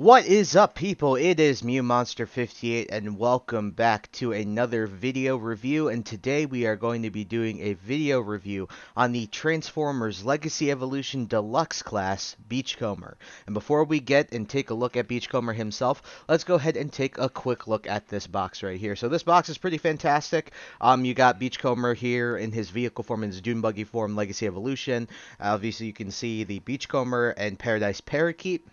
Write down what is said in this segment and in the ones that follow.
What is up, people? It is MewMonster58 and welcome back to another video review. And today we are going to be doing a video review on the Transformers Legacy Evolution Deluxe class, Beachcomber. And before we get and take a look at Beachcomber himself, let's go ahead and take a quick look at this box right here. So this box is pretty fantastic. You got Beachcomber here in his vehicle form, in his dune buggy form, Legacy Evolution. Obviously you can see the Beachcomber and Paradise Parakeet,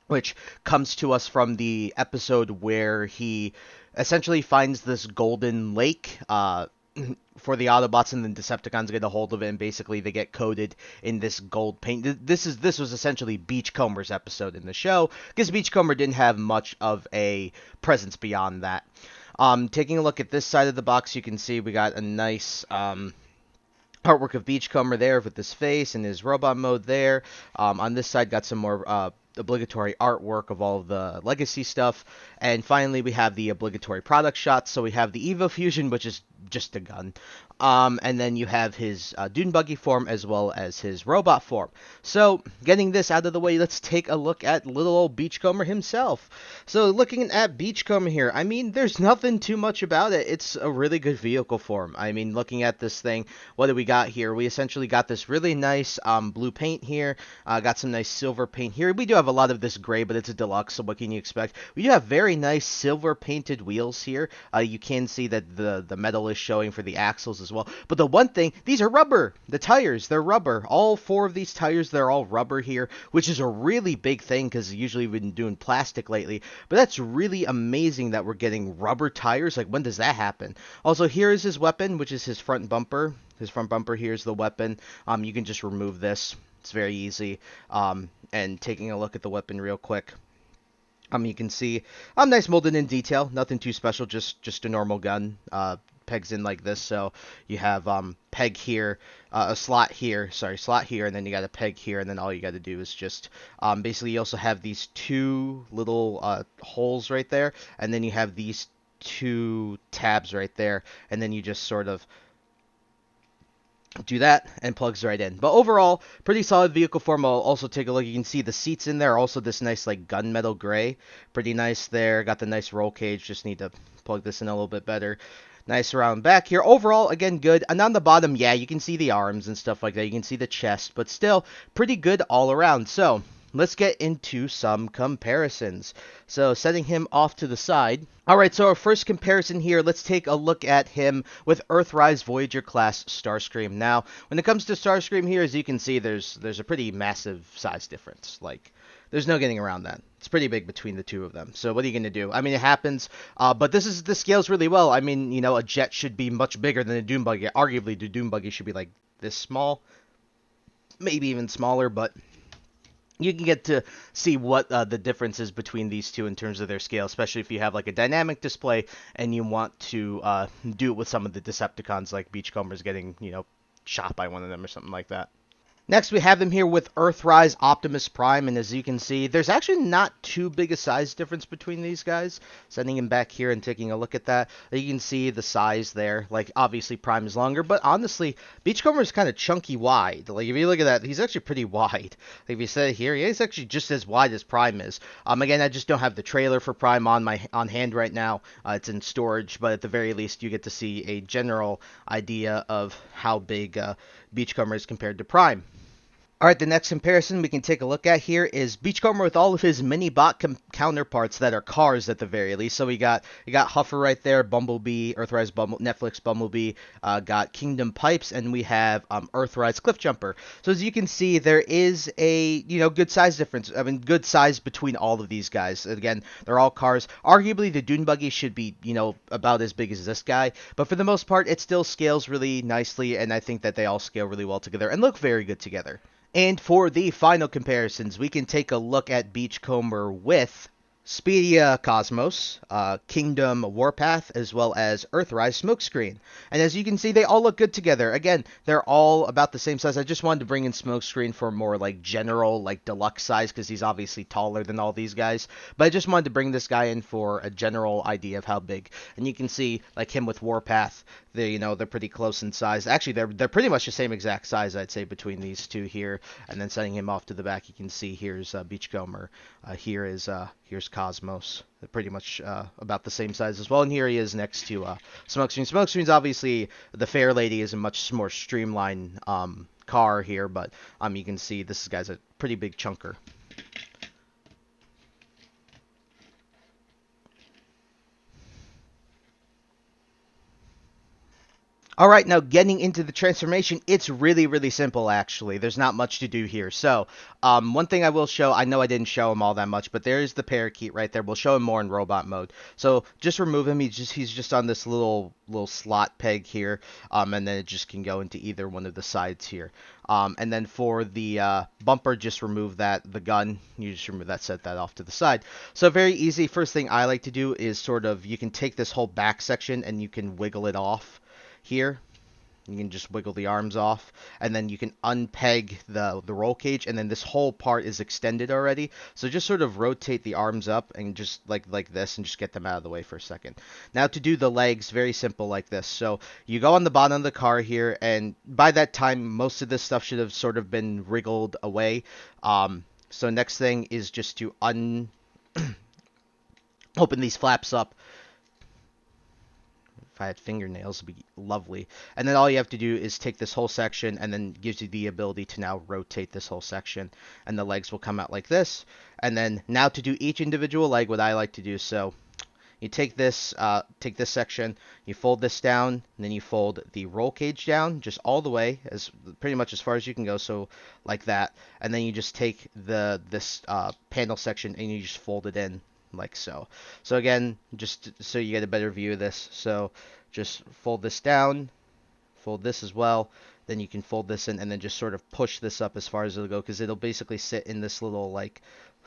which comes to us from the episode where he essentially finds this golden lake for the Autobots, and the Decepticons get a hold of it, and basically they get coated in this gold paint. This was essentially Beachcomber's episode in the show, because Beachcomber didn't have much of a presence beyond that. Taking a look at this side of the box, you can see we got a nice artwork of Beachcomber there with his face and his robot mode there. On this side, got some more obligatory artwork of all of the legacy stuff, and finally we have the obligatory product shots. So we have the Evo Fusion, which is just a gun, and then you have his dune buggy form as well as his robot form. So getting this out of the way, let's take a look at little old Beachcomber himself. So looking at Beachcomber here, I mean, there's nothing too much about it. It's a really good vehicle form. I mean, looking at this thing, what do we got here? We essentially got this really nice blue paint here, got some nice silver paint here. We do have a lot of this gray, but it's a deluxe, so what can you expect? We do have very nice silver painted wheels here. You can see that the metal is showing for the axles as well. But the one thing, these are rubber. The tires, they're rubber. All four of these tires, they're all rubber here, which is a really big thing because usually we've been doing plastic lately. But that's really amazing that we're getting rubber tires. Like, when does that happen? Also, here is his weapon, which is his front bumper. His front bumper here is the weapon. You can just remove this. It's very easy. And taking a look at the weapon real quick, you can see nice molded in detail. Nothing too special, just a normal gun. Pegs in like this, so you have peg here, a slot here, and then you got a peg here, and then all you got to do is just basically you also have these two little holes right there, and then you have these two tabs right there, and then you just sort of do that and plugs right in. But overall, pretty solid vehicle form. I'll also take a look. You can see the seats in there, also this nice like gunmetal gray, pretty nice there. Got the nice roll cage, just need to plug this in a little bit better. Nice around back here. Overall, again, good. And on the bottom, yeah, you can see the arms and stuff like that. You can see the chest, but still pretty good all around. So let's get into some comparisons. So setting him off to the side. Alright, so our first comparison here, let's take a look at him with Earthrise Voyager class Starscream. Now, when it comes to Starscream here, as you can see, there's a pretty massive size difference. Like, there's no getting around that. It's pretty big between the two of them. So what are you going to do? I mean, it happens, but this scales really well. I mean, you know, a jet should be much bigger than a dune buggy. Arguably, the dune buggy should be like this small, maybe even smaller, but you can get to see what the difference is between these two in terms of their scale, especially if you have like a dynamic display and you want to do it with some of the Decepticons, like Beachcomber's getting, you know, shot by one of them or something like that. Next, we have them here with Earthrise Optimus Prime, and as you can see, there's actually not too big a size difference between these guys. Sending him back here and taking a look at that, you can see the size there. Like, obviously, Prime is longer, but honestly, Beachcomber is kind of chunky wide. Like, if you look at that, he's actually pretty wide. Like, if you set it here, he's actually just as wide as Prime is. Again, I just don't have the trailer for Prime on hand right now. It's in storage, but at the very least, you get to see a general idea of how big Beachcomber is compared to Prime. Alright, the next comparison we can take a look at here is Beachcomber with all of his mini-bot counterparts that are cars at the very least. So we got Huffer right there, Bumblebee, Earthrise Netflix Bumblebee, got Kingdom Pipes, and we have Earthrise Cliffjumper. So as you can see, there is a, you know, good size difference. I mean, good size between all of these guys. Again, they're all cars. Arguably, the dune buggy should be, you know, about as big as this guy, but for the most part, it still scales really nicely, and I think that they all scale really well together and look very good together. And for the final comparisons, we can take a look at Beachcomber with Speedia Cosmos, Kingdom Warpath, as well as Earthrise Smokescreen. And as you can see, they all look good together. Again, they're all about the same size. I just wanted to bring in Smokescreen for more like general, like deluxe size, because he's obviously taller than all these guys. But I just wanted to bring this guy in for a general idea of how big. And you can see, like him with Warpath, they're pretty close in size. Actually, they're pretty much the same exact size, I'd say, between these two here. And then setting him off to the back, you can see here's Beachcomber. Here's Cosmos. They're pretty much about the same size as well. And here he is next to Smokescreen. Smokescreen's obviously the Fair Lady is a much more streamlined car here, but you can see this guy's a pretty big chunker. All right, now getting into the transformation, it's really, really simple, actually. There's not much to do here. So, one thing I will show, I know I didn't show him all that much, but there's the parakeet right there. We'll show him more in robot mode. So, just remove him. He's just on this little slot peg here, and then it just can go into either one of the sides here. And then for the bumper, just remove the gun. You just remove that, set that off to the side. So, very easy. First thing I like to do is sort of, you can take this whole back section and you can wiggle it off. Here, you can just wiggle the arms off, and then you can unpeg the roll cage, and then this whole part is extended already. So just sort of rotate the arms up and just like this, and just get them out of the way for a second. Now to do the legs, very simple like this. So you go on the bottom of the car here, and by that time, most of this stuff should have sort of been wriggled away. So next thing is just to open these flaps up. If I had fingernails, it'd be lovely. And then all you have to do is take this whole section, and then gives you the ability to now rotate this whole section, and the legs will come out like this. And then now to do each individual leg, what I like to do, so you take this section, you fold this down, and then you fold the roll cage down just all the way, as pretty much as far as you can go, so like that. And then you just take this panel section and you just fold it in like so. So again, just so you get a better view of this, so just fold this down, fold this as well, then you can fold this in, and then just sort of push this up as far as it'll go, because it'll basically sit in this little, like,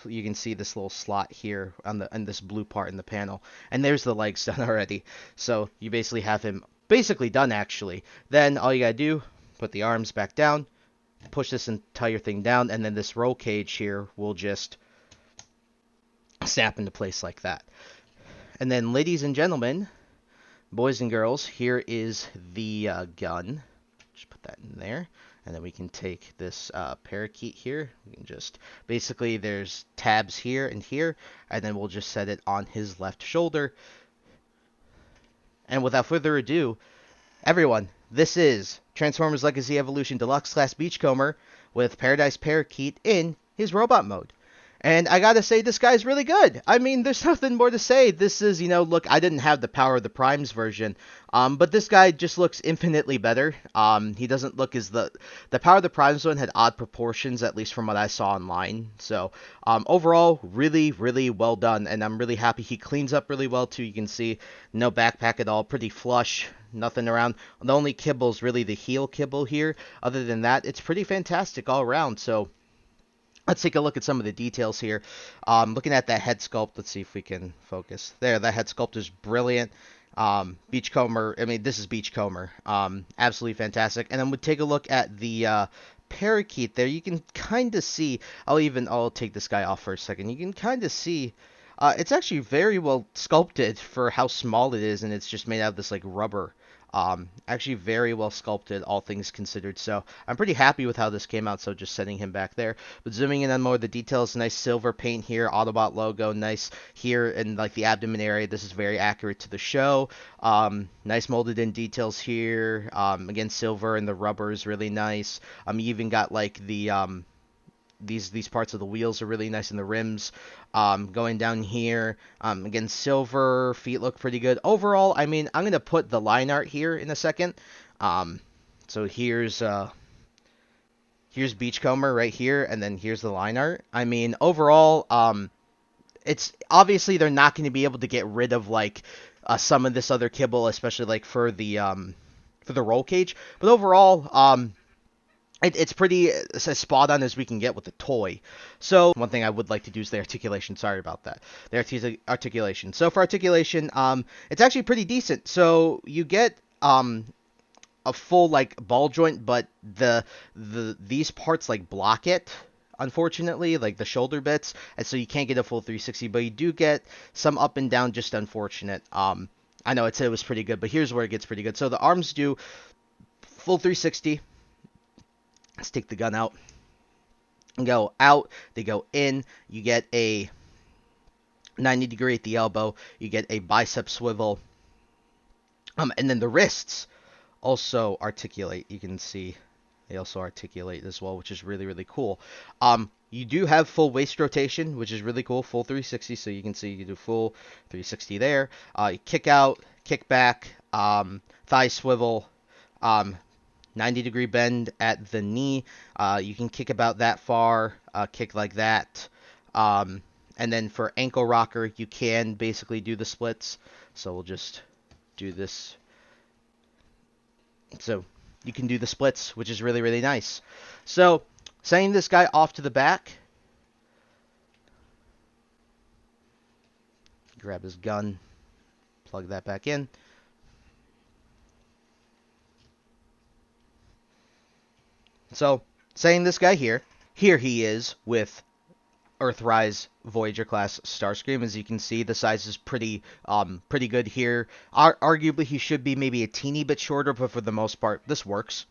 you can see this little slot here on this blue part in the panel, and there's the legs done already. So you basically have him basically done, actually. Then all you gotta do, put the arms back down, push this entire thing down, and then this roll cage here will just snap into place like that. And then, ladies and gentlemen, boys and girls, here is the gun. Just put that in there, and then we can take this parakeet here. We can just basically, there's tabs here and here, and then we'll just set it on his left shoulder. And without further ado, everyone, this is Transformers Legacy Evolution Deluxe Class Beachcomber with Paradise Parakeet in his robot mode. And I gotta say, this guy's really good. I mean, there's nothing more to say. This is, look, I didn't have the Power of the Primes version, but this guy just looks infinitely better. He doesn't look as the Power of the Primes one had odd proportions, at least from what I saw online. So, overall, really, really well done, and I'm really happy. He cleans up really well, too. You can see no backpack at all, pretty flush. Nothing around. The only kibble is really the heel kibble here. Other than that, it's pretty fantastic all around. So, let's take a look at some of the details here. Looking at that head sculpt, let's see if we can focus. There, that head sculpt is brilliant. Beachcomber, I mean, this is Beachcomber. Absolutely fantastic. And then we take a look at the parakeet there. You can kind of see, I'll take this guy off for a second. You can kind of see, it's actually very well sculpted for how small it is, and it's just made out of this, like, rubber. Actually very well sculpted, all things considered. So I'm pretty happy with how this came out. So just setting him back there, but zooming in on more of the details, nice silver paint here, Autobot logo, nice here in like the abdomen area. This is very accurate to the show. Nice molded in details here. Again, silver, and the rubber is really nice. You even got like the these parts of the wheels are really nice, and the rims. Going down here, again, silver, feet look pretty good. Overall, I mean, I'm going to put the line art here in a second. So here's Beachcomber right here, and then here's the line art. I mean, overall, it's obviously they're not going to be able to get rid of like some of this other kibble, especially like for the roll cage. But overall, it's pretty as spot on as we can get with a toy. So one thing I would like to do is the articulation. Sorry about that. The articulation. So for articulation, it's actually pretty decent. So you get a full like ball joint, but these parts like block it. Unfortunately, like the shoulder bits, and so you can't get a full 360, but you do get some up and down. Just unfortunate. I know it said it was pretty good, but here's where it gets pretty good. So the arms do full 360. Let's take the gun out. Go out. They go in. You get a 90-degree at the elbow. You get a bicep swivel. And then the wrists also articulate. You can see they also articulate as well, which is really, really cool. You do have full waist rotation, which is really cool. Full 360, so you can see you do full 360 there. You kick out, kick back, thigh swivel, 90-degree bend at the knee. You can kick about that far, kick like that. And then for ankle rocker, you can basically do the splits. So we'll just do this. So you can do the splits, which is really, really nice. So sending this guy off to the back. Grab his gun, plug that back in. So, saying this guy here he is with Earthrise Voyager class Starscream. As you can see, the size is pretty good here. Arguably, he should be maybe a teeny bit shorter, but for the most part, this works.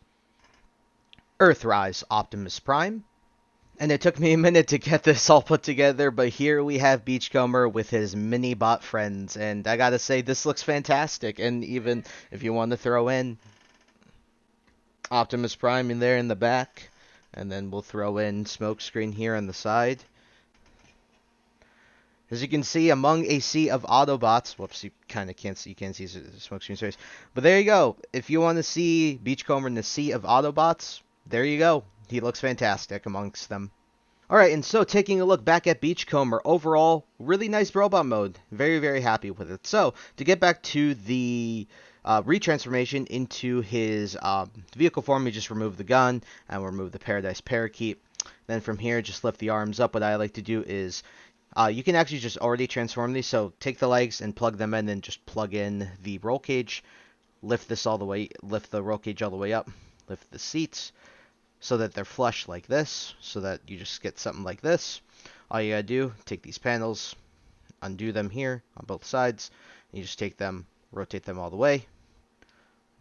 Earthrise Optimus Prime. And it took me a minute to get this all put together, but here we have Beachcomber with his mini-bot friends, and I gotta say, this looks fantastic. And even if you want to throw in Optimus Prime in there in the back, and then we'll throw in Smokescreen here on the side. As you can see, among a sea of Autobots, whoops, you kind of can't see, you can't see Smokescreen's face, but there you go. If you want to see Beachcomber in the sea of Autobots, there you go. He looks fantastic amongst them. Alright, and so taking a look back at Beachcomber, overall, really nice robot mode. Very, very happy with it. So, to get back to the retransformation into his vehicle form, you just remove the gun and remove the Paradise Parakeet. Then from here, just lift the arms up. What I like to do is, you can actually just already transform these. So take the legs and plug them in, and just plug in the roll cage. Lift this all the way, lift the roll cage all the way up. Lift the seats so that they're flush like this, so that you just get something like this. All you gotta do, take these panels, undo them here on both sides, and you just take them, rotate them all the way,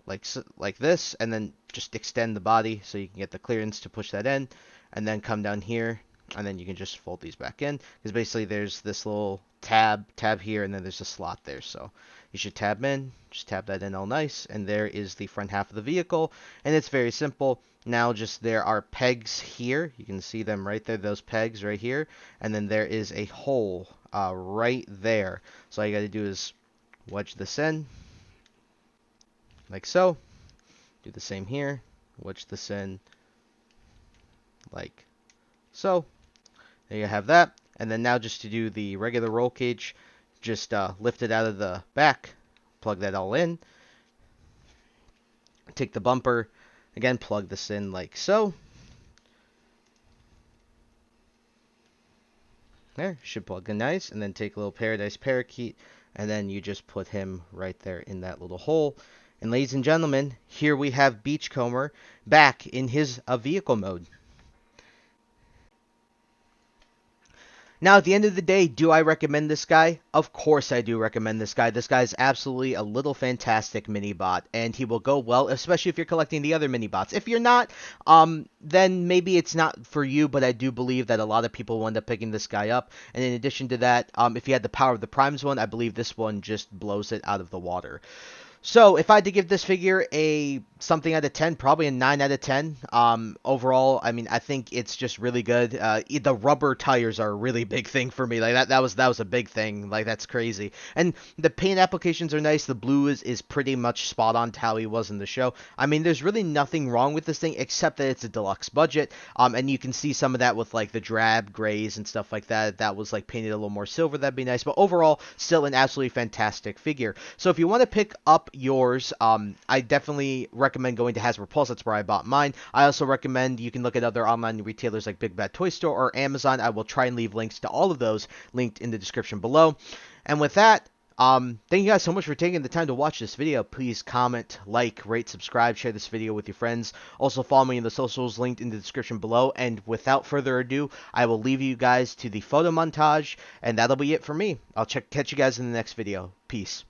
like this, and then just extend the body so you can get the clearance to push that in, and then come down here, and then you can just fold these back in, because basically there's this little tab here, and then there's a slot there, so you should tab in, just tab that in all nice, and there is the front half of the vehicle, and it's very simple. Now just there are pegs here, you can see them right there, those pegs right here, and then there is a hole right there, so all you gotta do is wedge this in, like so. Do the same here, wedge this in, like so. There you have that. And then now just to do the regular roll cage, just lift it out of the back, plug that all in, take the bumper, again plug this in like so. There, should plug in nice, and then take a little Paradise Parakeet, and then you just put him right there in that little hole. And ladies and gentlemen, here we have Beachcomber back in his vehicle mode. Now, at the end of the day, do I recommend this guy? Of course I do recommend this guy. This guy is absolutely a little fantastic mini-bot, and he will go well, especially if you're collecting the other mini-bots. If you're not, then maybe it's not for you, but I do believe that a lot of people will end up picking this guy up. And in addition to that, if you had the Power of the Primes one, I believe this one just blows it out of the water. So, if I had to give this figure a something out of 10, probably a 9 out of 10. Overall, I mean, I think it's just really good. The rubber tires are a really big thing for me. Like that was a big thing. Like, that's crazy. And the paint applications are nice. The blue is pretty much spot on to how he was in the show. I mean, there's really nothing wrong with this thing except that it's a deluxe budget. And you can see some of that with like the drab grays and stuff like that. That was like painted a little more silver. That'd be nice. But overall, still an absolutely fantastic figure. So if you want to pick up yours, I definitely recommend going to Hasbro Pulse. That's where I bought mine. I also recommend you can look at other online retailers like Big Bad Toy Store or Amazon. I will try and leave links to all of those linked in the description below. And with that, thank you guys so much for taking the time to watch this video. Please comment, like, rate, subscribe, share this video with your friends. Also follow me in the socials linked in the description below. And without further ado, I will leave you guys to the photo montage, and that'll be it for me. I'll catch you guys in the next video. Peace.